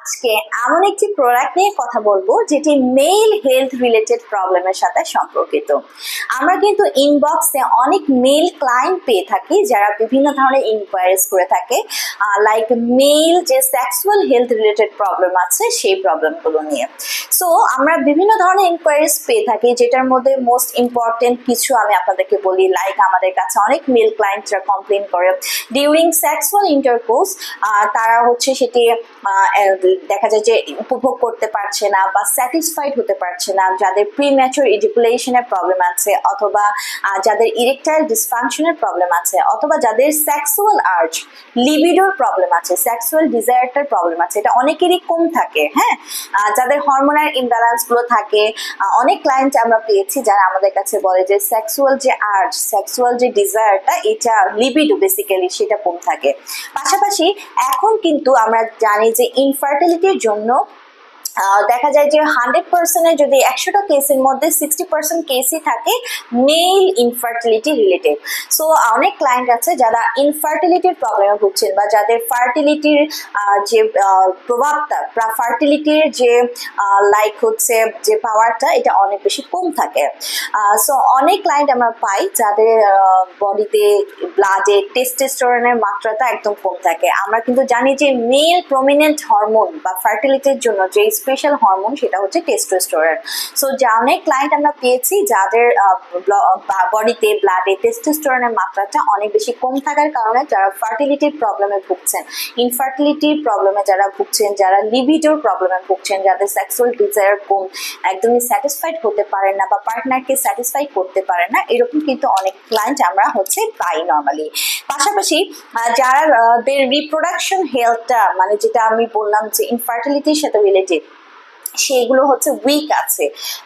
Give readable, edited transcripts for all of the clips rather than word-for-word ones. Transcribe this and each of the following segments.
আজকে এমন একটি প্রোডাক্ট নিয়ে কথা বলবো যেটি মেল হেলথ রিলেটেড প্রবলেমের সাথে সম্পর্কিত। আমরা কিন্তু ইনবক্সে অনেক মেল ক্লায়েন্ট পেয়ে থাকি যারা বিভিন্ন ধরনের ইনকোয়ারিজ করে থাকে, লাইক মেল যে সেক্সুয়াল হেলথ রিলেটেড প্রবলেম আছে সেই প্রবলেমগুলো নিয়ে। সো আমরা বিভিন্ন ধরনের ইনকোয়ারিজ পেয়ে থাকি, যেটার মধ্যে মোস্ট ইম্পর্টেন্ট কিছু আমি আপনাদেরকে বলি। লাইক আমাদের কাছে অনেক মেল ক্লায়েন্টরা কমপ্লেন করে ডিউরিং সেক্সুয়াল ইন্টারকোর্স তারা হচ্ছে সেটি দেখা যায় যে উপভোগ করতে পারছে না বা স্যাটিসফাইড হতে পারছে না, যাদের প্রিম্যাচুর ইজাকুলেশনের প্রবলেম আছে, অথবা যাদের ইরেকটাইল ডিসফাংশনের প্রবলেম আছে, অথবা যাদের সেক্সুয়াল আর্জ লিবিডোর প্রবলেম আছে, সেক্সুয়াল ডিজায়ারটার প্রবলেম আছে, এটা অনেকেরই কম থাকে। হ্যাঁ, যাদের হরমোনাল ইমব্যালেন্স গুলো থাকে। অনেক ক্লায়েন্ট আমরা পেয়েছি যারা আমাদের কাছে বলে যে সেক্সুয়াল যে আর্জ, সেক্সুয়াল যে ডিজায়ারটা, এটা লিবিডো বেসিক্যালি সেটা কম থাকে। পাশাপাশি এখন কিন্তু আমরা জানি যে ইনফার্টিলিটির জন্য দেখা যায় যে 100%-এ যদি 100টা কেসের মধ্যে 60% কেসই থাকে মেল ইনফার্টিলিটি রিলেটেড। সো অনেক ক্লায়েন্ট আছে যারা ইনফার্টিলিটির প্রবলেমে ভুগছেন বা যাদের ফার্টিলিটির যে প্রভাবটা, ফার্টিলিটির যে লাইক হচ্ছে যে পাওয়ারটা, এটা অনেক বেশি কম থাকে। সো অনেক ক্লায়েন্ট আমরা পাই যাদের বডিতে, ব্লাডে টেস্টোস্টেরনের মাত্রাটা একদম কম থাকে। আমরা কিন্তু জানি যে মেল প্রমিনেন্ট হরমোন বা ফার্টিলিটির জন্য যে স্পেশাল হরমোন সেটা হচ্ছে টেস্টোস্টেরন। সো যা অনেক ক্লায়েন্ট আমরা পেয়েছি যাদের বডিতে, ব্লাডে টেস্টোস্টেরনের মাত্রাটা অনেক বেশি কম থাকার কারণে যারা ফার্টিলিটির প্রবলেমে ভুগছেন, ইনফার্টিলিটির প্রবলেমে যারা ভুগছেন, যারা লিবিডোর প্রবলেমে ভুগছেন, যাদের সেক্সুয়াল ডিজায়ার কম, একদমই স্যাটিসফাইড হতে পারেন না বা পার্টনারকে স্যাটিসফাই করতে পারেন না, এরকম কিন্তু অনেক ক্লায়েন্ট আমরা পাই নর্মালি। পাশাপাশি যাদের রিপ্রোডাকশন হেলথটা, মানে যেটা আমি বললাম যে ইনফার্টিলিটির সাথে রিলেটেড, সেগুলো হচ্ছে উইক আছে,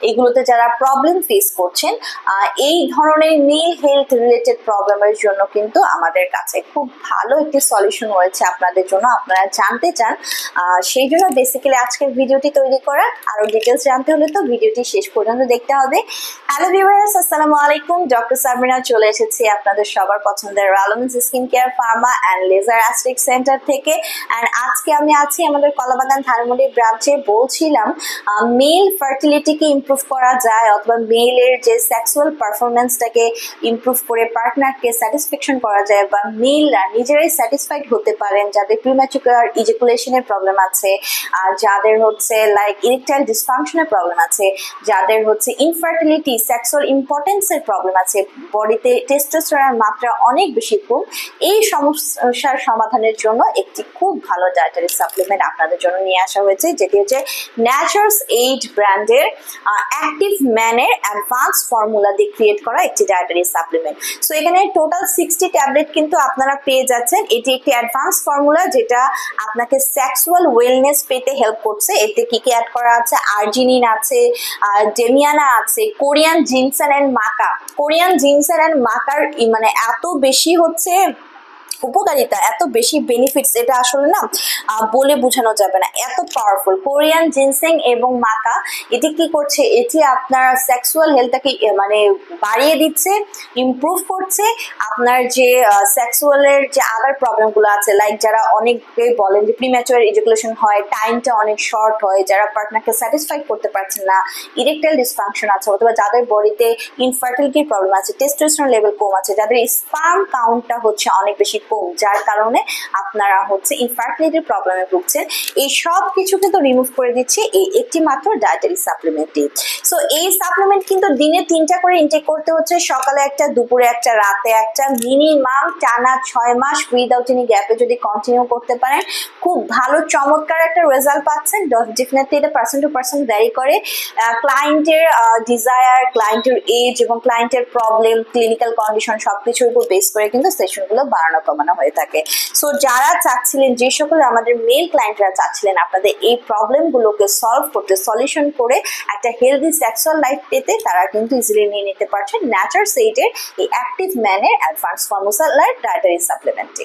এগুলোতে যারা প্রবলেম ফেস করছেন, এই ধরনের মেল হেলথ রিলেটেড প্রবলেমের জন্য কিন্তু আমাদের কাছে খুব ভালো একটি সলিউশন রয়েছে আপনাদের জন্য। আপনারা জানতে চান, সেই জন্য বেসিক্যালি আজকের ভিডিওটি তৈরি করা। আরো ডিটেলস জানতে হলে তো ভিডিওটি শেষ পর্যন্ত দেখতে হবে। হ্যালো ভিউয়ার্স, আসসালামু আলাইকুম। ডক্টর সাবরিনা চলে এসেছি আপনাদের সবার পছন্দের রালোমেন্স skin care, pharma and laser aesthetic centre থেকে। অ্যান্ড আজকে আমি আছি আমাদের কলাবাগান ধানমন্ডি ব্রাঞ্চে। বলছিলাম মেল ফার্টিলিটিকে ইমপ্রুভ করা যায়, অথবা মেলের যে সেক্সুয়াল পারফরমেন্সটাকে ইমপ্রুভ করে পার্টনারকে স্যাটিসফ্যাকশন করা যায়, বা মেলরা নিজেরাই স্যাটিসফাইড হতে পারেন যাদের প্রিম্যাচুর ইজাকুলেশনের প্রবলেম আছে, যাদের হচ্ছে লাইক ইরেকটাইল ডিসফাংশনের প্রবলেম আছে, যাদের হচ্ছে ইনফার্টিলিটি, সেক্সুয়াল ইম্পর্টেন্সের প্রবলেম আছে, বডিতে টেস্টোস্টেরনের মাত্রা অনেক বেশি কম। এই সমস্যার সমাধানের জন্য একটি খুব ভালো ডায়েটারি সাপ্লিমেন্ট আপনাদের জন্য নিয়ে আসা হয়েছে, যেটি হচ্ছে ন্যাচারালস এইড ব্র্যান্ডের অ্যাক্টিভ ম্যানের অ্যাডভান্স ফর্মুলা দিয়ে ক্রিয়েট করা একটি ডায়েটারি সাপ্লিমেন্ট। সো এখানে টোটাল 60 ট্যাবলেট কিন্তু আপনারা পেয়ে যাচ্ছেন। এটি একটি অ্যাডভান্স ফর্মুলা যেটা আপনাকে সেক্সুয়াল ওয়েলনেস পেতে হেল্প করছে। এতে কি কি অ্যাড করা আছে? আর্জিনিন আছে, ডেমিয়ানা আছে, Korean ginseng and maca. Korean ginseng and মাকার মানে এত বেশি হচ্ছে উপকারিতা, এত বেশি বেনিফিটস, এটা আসলে না বলে বোঝানো যাবে না, এত পাওয়ারফুল। কোরিয়ান জিনসেং এবং মাকা, এটি কি করছে? এটি আপনার সেক্সুয়াল হেলথটাকে মানে বাড়িয়ে দিচ্ছে, ইমপ্রুভ করছে। আপনার যে সেক্সুয়ালের যে আদার প্রবলেমগুলো আছে, লাইক যারা অনেকেই বলেন যে প্রিম্যাচুর ইজাকুলেশন হয়, টাইমটা অনেক শর্ট হয়, যারা পার্টনারকে স্যাটিসফাই করতে পারছেন না, ইরেকটাইল ডিসফাংশন আছে, অথবা যাদের বডিতে ইনফার্টিলিটির প্রবলেম আছে, টেস্টোস্টেরন লেভেল কম আছে, যাদের স্পার্ম কাউন্টটা হচ্ছে অনেক বেশি কম, যার কারণে আপনারা হচ্ছে ইনফার্টিলিটির প্রবলেমে ভুগছেন, এই সব কিছু কিন্তু রিমুভ করে দিচ্ছে এই একটি মাত্র ডায়েটারি সাপ্লিমেন্টটি। সো এই সাপ্লিমেন্ট কিন্তু দিনে 3টা করে ইনটেক করতে হচ্ছে, সকালে একটা, দুপুরে একটা, রাতে একটা, মিনিমাম টানা 6 মাস উইদাউট এনি গ্যাপে যদি কন্টিনিউ করতে পারেন, খুব ভালো চমৎকার একটা রেজাল্ট পাচ্ছেন। ডেফিনেটলি এটা পার্সন টু পার্সন ভ্যারি করে। ক্লায়েন্টের ডিজায়ার, ক্লায়েন্টের এজ এবং ক্লায়েন্টের প্রবলেম, ক্লিনিক্যাল কন্ডিশন সবকিছুর উপর বেস করে কিন্তু সেশনগুলো বাড়ানো কমানো হয়ে থাকে। সো যারা চাচ্ছিলেন, যে সকল আমাদের মেল ক্লায়েন্টরা চাচ্ছিলেন আপনাদের এই প্রবলেমগুলোকে সলভ করতে, সলিউশন করে একটা হেলদি সেক্সুয়াল লাইফ পেতে, তারা কিন্তু ইজিলি নিয়ে নিতে পারছেন ন্যাচারালস এইডের এই অ্যাক্টিভ ম্যানের অ্যাডভান্স ফর্মুলার ডায়েটারি সাপ্লিমেন্টটি।